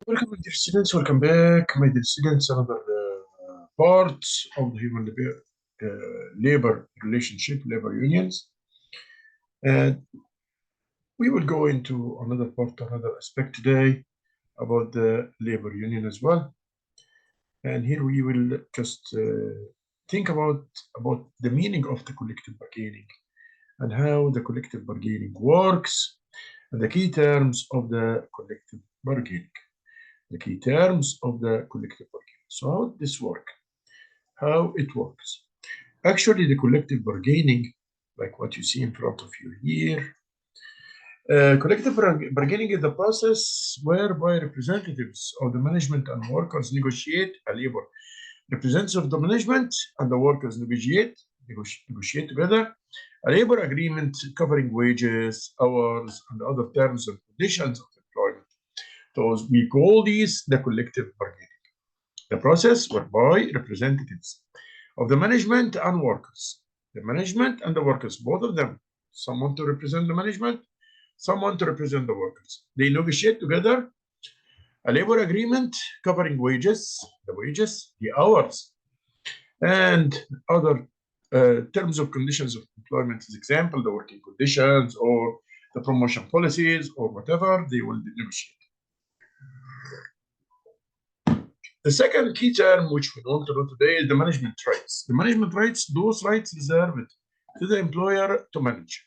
Welcome, my dear students. Welcome back, my dear students. Another part of the human labor relationship, labor unions. And we will go into another part, another aspect today about the labor union as well. And here we will just think about the meaning of the collective bargaining and how the collective bargaining works and the key terms of the collective bargaining. The key terms of the collective bargaining. So how does this work? How it works? Actually, the collective bargaining, like what you see in front of you here, collective bargaining is the process whereby representatives of the management and workers negotiate a labor. Representatives of the management and the workers negotiate together a labor agreement covering wages, hours, and other terms and conditions of employment. So we call these the collective bargaining. The process whereby representatives of the management and workers, the management and the workers, both of them, someone to represent the management, someone to represent the workers. They negotiate together a labor agreement covering wages, the hours, and other terms of conditions of employment. As example, the working conditions or the promotion policies or whatever they will negotiate. The second key term which we want to know today is the management rights. The management rights, those rights reserved to the employer to manage.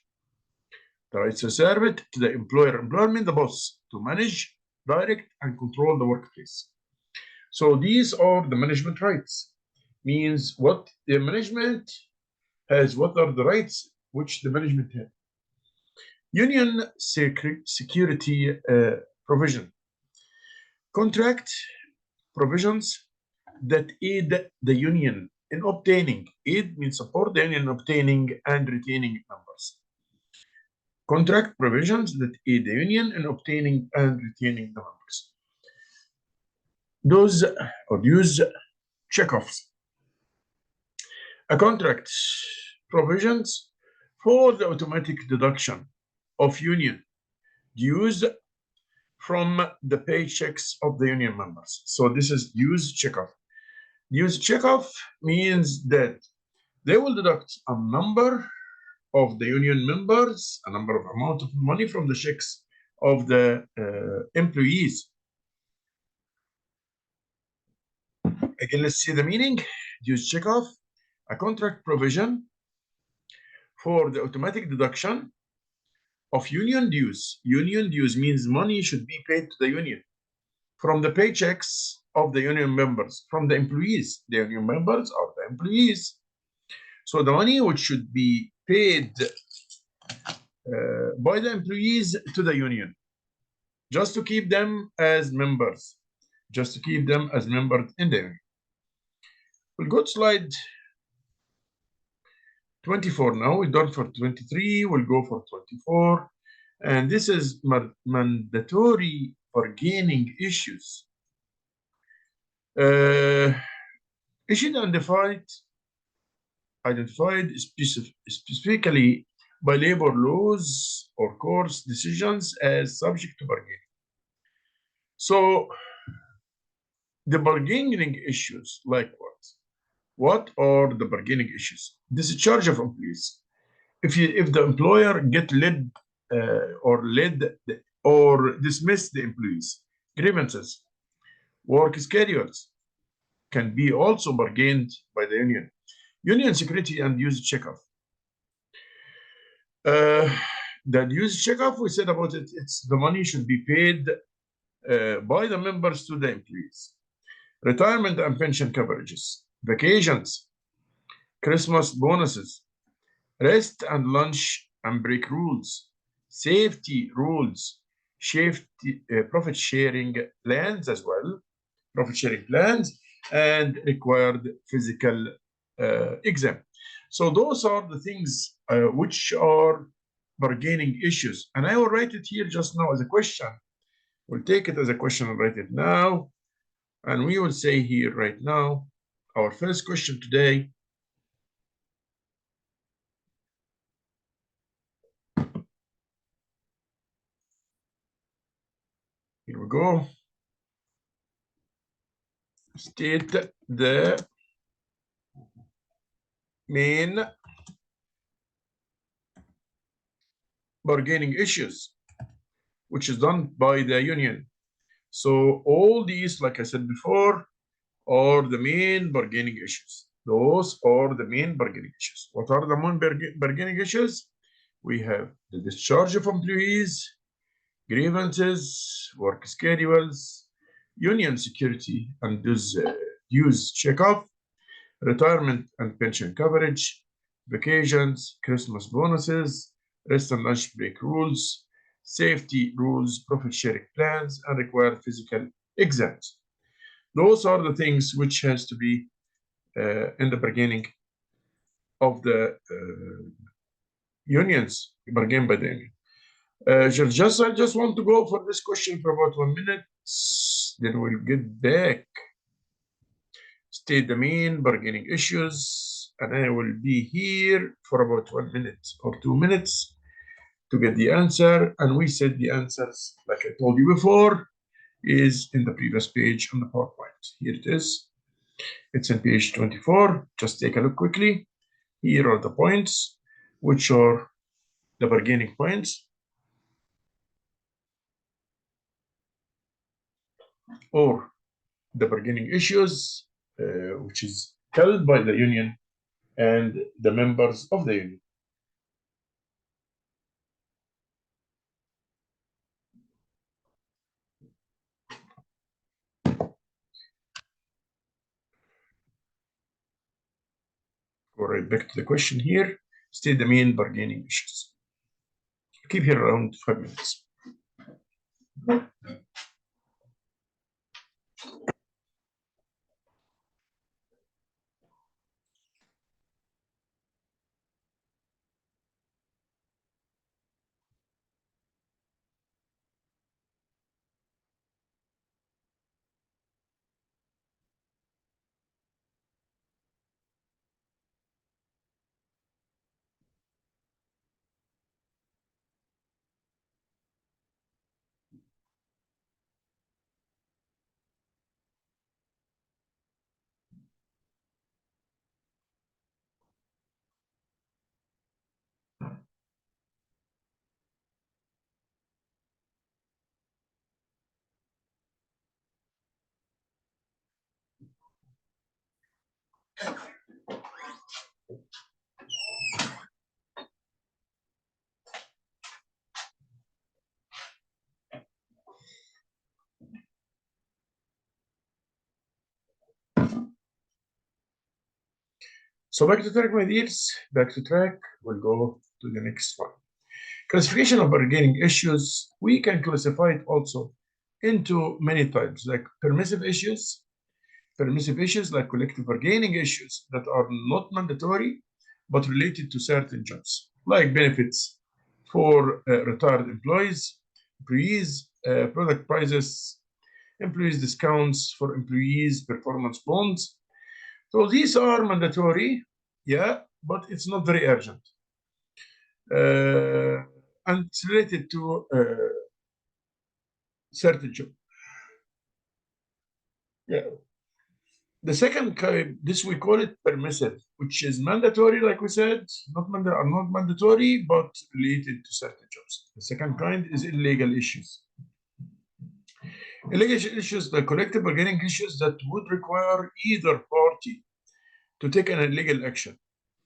The rights reserved to the employer means the boss to manage, direct, and control the workplace. So these are the management rights. Means what the management has, what are the rights which the management has. Union security provision. Contract provisions that aid the union in obtaining, aid means support the union in obtaining and retaining members. Contract provisions that aid the union in obtaining and retaining the members. Those or use checkoffs. A contract provisions for the automatic deduction of union dues from the paychecks of the union members. So this is use checkoff. Use checkoff means that they will deduct a number of the union members, a number of amount of money from the checks of the employees. Again, let's see the meaning. Use checkoff, a contract provision for the automatic deduction of union dues. Union dues means money should be paid to the union from the paychecks of the union members, from the employees. The union members are the employees. So the money which should be paid by the employees to the union, just to keep them as members, in the union. We'll go to slide 24 now. We're done for 23. We'll go for 24. And this is mandatory bargaining issues. Issued and identified specifically by labor laws or court decisions as subject to bargaining. So the bargaining issues, like what? What are the bargaining issues? Discharge of employees. If the employer get led or dismiss the employees, grievances, work schedules can be also bargained by the union. Union security and use checkoff. The use checkoff, we said about it, it's the money should be paid by the members to the employees. Retirement and pension coverages, vacations, Christmas bonuses, rest and lunch and break rules, safety rules, profit sharing plans as well, and required physical exam. So those are the things which are bargaining issues. And I will write it here just now as a question. We'll take it as a question and write it now. And we will say here right now, our first question today. Here we go. state the main bargaining issues, which is done by the union. So all these, like I said before, are the main bargaining issues. Those are the main bargaining issues. What are the main bargaining issues? We have the discharge of employees, grievances, work schedules, union security and dues checkoff, retirement and pension coverage, vacations, Christmas bonuses, rest and lunch break rules, safety rules, profit sharing plans, and required physical exams. Those are the things which has to be in the beginning of the unions, bargained by the union. I just want to go for this question for about 1 minute. Then we'll get back. State the main bargaining issues, and I will be here for about 1 minute or 2 minutes to get the answer. And we said the answers, like I told you before, is in the previous page on the PowerPoint. Here it is. It's on page 24. Just take a look quickly. Here are the points, which are the bargaining points, or the bargaining issues, which is held by the union and the members of the union. Go right back to the question here. State the main bargaining issues. Keep here around 5 minutes. So back to track, my dears. Back to track. We'll go to the next one. Classification of bargaining issues. We can classify it also into many types, like permissive issues like collective bargaining issues that are not mandatory but related to certain jobs, like benefits for retired employees, product prices, employees discounts for employees, performance bonds. So these are mandatory, yeah, but it's not very urgent. And it's related to certain job. Yeah. The second kind, this we call it permissive, which is mandatory, like we said, not mandatory, but related to certain jobs. The second kind is illegal issues. Illegal issues, the collective bargaining issues that would require either party to take an illegal action,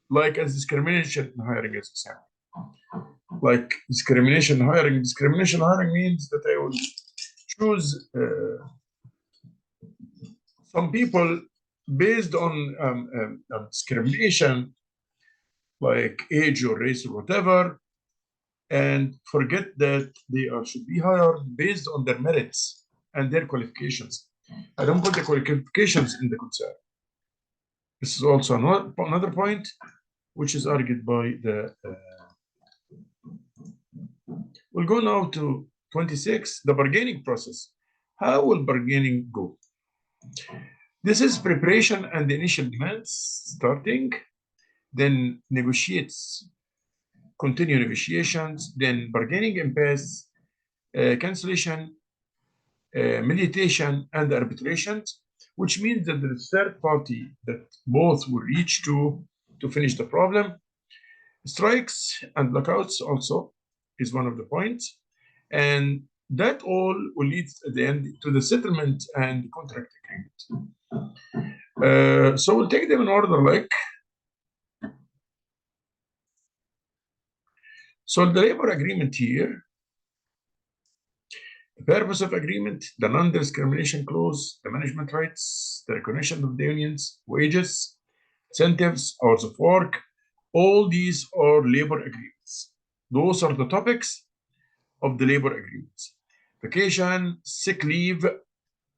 like as discrimination in hiring, as example. Like discrimination hiring. Discrimination hiring means that I will choose some people based on discrimination, like age or race or whatever, and forget that they should be hired based on their merits and their qualifications. I don't put the qualifications in the concern. This is also another point which is argued by the. We'll go now to 26, the bargaining process. How will bargaining go? This is preparation and initial demands starting, then continue negotiations, then bargaining impasse, cancellation, mediation, and arbitration. which means that there is third party that both will reach to finish the problem. Strikes and blackouts also is one of the points, and that all will lead at the end to the settlement and contract agreement. So we'll take them in order like. So the labor agreement here, the purpose of agreement, the non-discrimination clause, the management rights, the recognition of the unions, wages, incentives, hours of work, all these are labor agreements. Those are the topics of the labor agreements. Vacation, sick leave,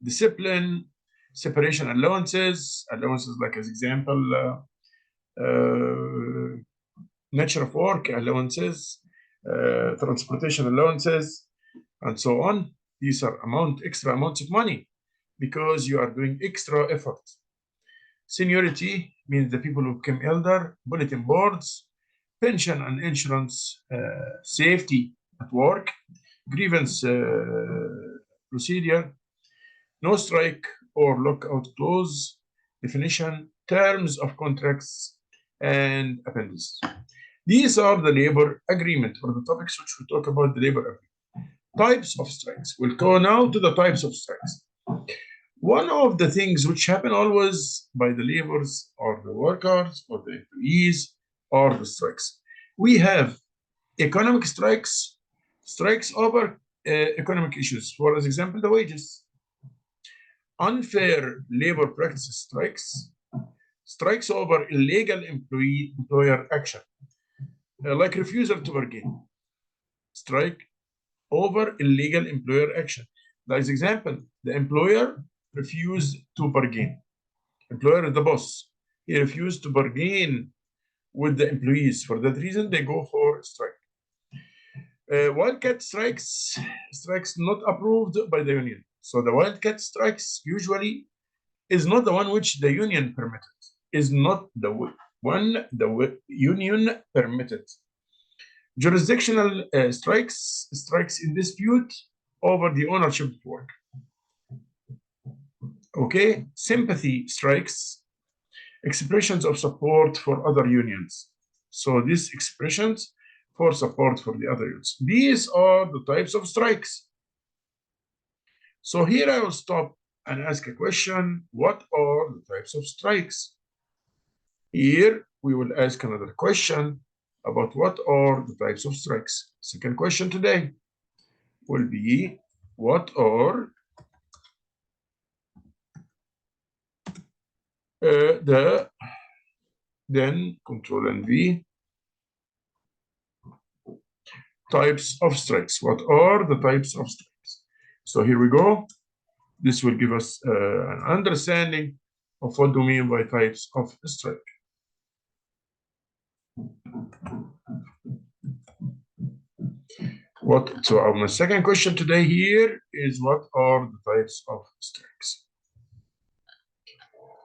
discipline, separation allowances like as example, nature of work allowances, transportation allowances, and so on. These are extra amounts of money because you are doing extra effort. Seniority means the people who become elder, bulletin boards, pension and insurance, safety at work, grievance procedure, no strike or lockout clause, definition, terms of contracts, and appendices. These are the labor agreement, or the topics which we talk about the labor agreement. Types of strikes. We'll go now to the types of strikes. One of the things which happen always by the laborers or the workers or the employees are the strikes. We have economic strikes, strikes over economic issues. For example, the wages. Unfair labor practices strikes, strikes over illegal employer action, like refusal to bargain. Strike over illegal employer action. As example, the employer refused to bargain. Employer is the boss. He refused to bargain with the employees. For that reason, they go for strike. Wildcat strikes not approved by the union. So the wildcat strikes usually is not the one which the union permitted. Is not the one the union permitted. Jurisdictional strikes in dispute over the ownership of work. Okay, sympathy strikes, expressions of support for other unions. So these expressions for support for the other unions. These are the types of strikes. So here I will stop and ask a question. What are the types of strikes? Here we will ask another question about what are the types of strikes. Second question today will be, what are then Control and V, types of strikes. What are the types of strikes? So here we go. This will give us an understanding of what do we mean by types of strike. So our second question today here is, what are the types of strikes?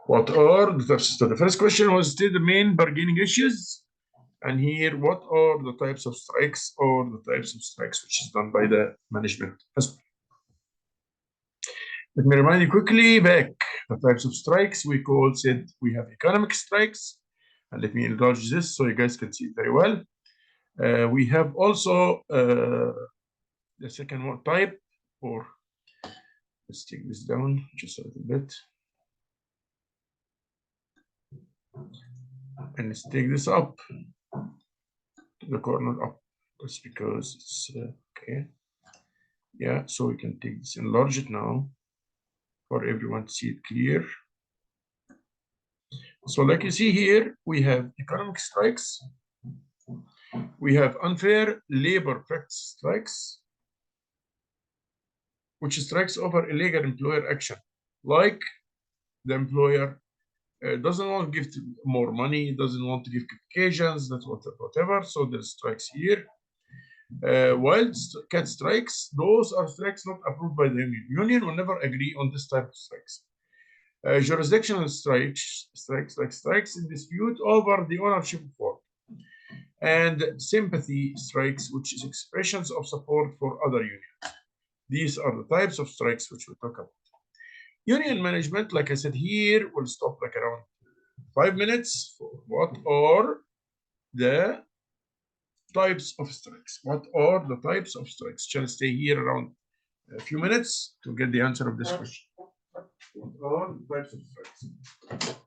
What are the types? So the first question was still the main bargaining issues. And here, what are the types of strikes or the types of strikes which is done by the management as well? Let me remind you quickly back the types of strikes. We said we have economic strikes. And let me enlarge this so you guys can see it very well. We have also the second one type, or let's take this down just a little bit. And let's take this up to the corner up. That's because it's okay. Yeah, so we can take this, enlarge it now for everyone to see it clear. So like you see here, we have economic strikes. We have unfair labor practice strikes, which strikes over illegal employer action, like the employer doesn't want to give more money, doesn't want to give vacations, that's whatever. So there's strikes here. Wildcat strikes, those are strikes not approved by the union. Union will never agree on this type of strikes. Jurisdictional strikes in dispute over the ownership of work. And sympathy strikes, which is expressions of support for other unions. These are the types of strikes which we talk about. Union management, like I said here, will stop like around 5 minutes for what are the types of strikes. What are the types of strikes? Shall stay here around a few minutes to get the answer of this question. What are the types of strikes?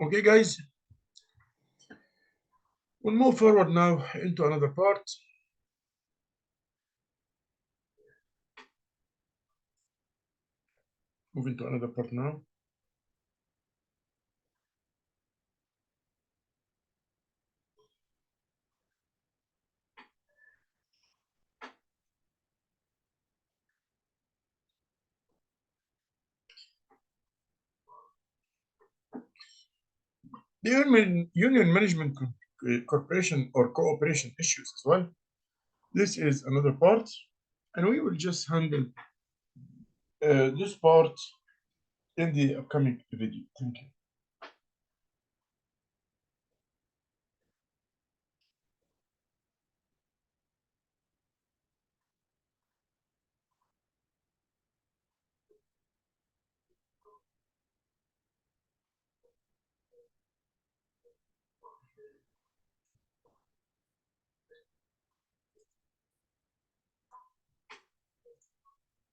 Okay, guys, we'll move forward now into another part. Moving to another part now. The union management corporation or cooperation issues as well. This is another part, and we will just handle this part in the upcoming video. Thank you.